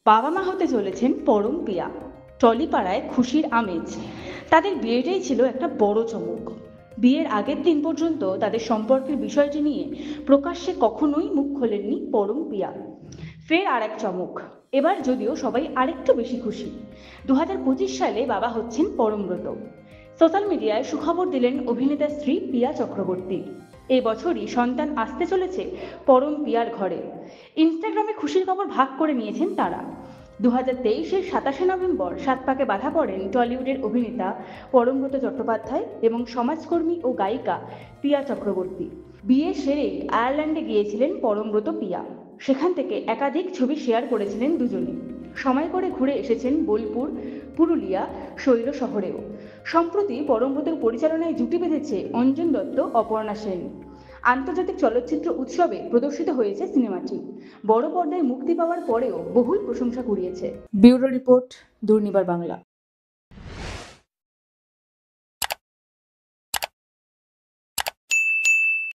বাবা মা হতে চলেছেন পরম পিয়া। টলিপাড়ায় খুশির আমেজ। তাদের বিয়েটাই ছিল একটা বড় চমক। বিয়ের আগের দিন পর্যন্ত তাদের সম্পর্কের বিষয়টি নিয়ে প্রকাশ্যে কখনোই মুখ খোলেননি পরম পিয়া। ফের আর এক চমক। এবার যদিও সবাই আরেকটু বেশি খুশি। 2025 সালে বাবা হচ্ছেন পরমব্রত। সোশ্যাল মিডিয়ায় সুখবর দিলেন অভিনেতা স্ত্রী পিয়া চক্রবর্তী। এই বছরই সন্তান আসতে চলেছে পরম পিয়ার ঘরে। ইনস্টাগ্রামে খুশির খবর ভাগ করে নিয়েছেন তারা। 2023-এর 27শে নভেম্বর সাত পাকে বাঁধা পড়েন টলিউডের অভিনেতা পরমব্রত চট্টোপাধ্যায় এবং সমাজকর্মী ও গায়িকা পিয়া চক্রবর্তী। বিয়ে সেরেই আয়ারল্যান্ডে গিয়েছিলেন পরমব্রত পিয়া। সেখান থেকে একাধিক ছবি শেয়ার করেছিলেন দুজনে। সময় করে ঘুরে এসেছেন বোলপুর, পুরুলিয়া, শৈল শহরেও। সম্প্রতি পরমব্রতের পরিচালনায় জুটি বেঁধেছে অঞ্জন দত্ত, অপর্ণা সেন। আন্তর্জাতিক চলচ্চিত্র উৎসবে প্রদর্শিত হয়েছে সিনেমাটি। বড় পর্দায় মুক্তি পাওয়ার পরেও বহুল প্রশংসা কুড়িয়েছে। Bureau report, Durnibar Bangla.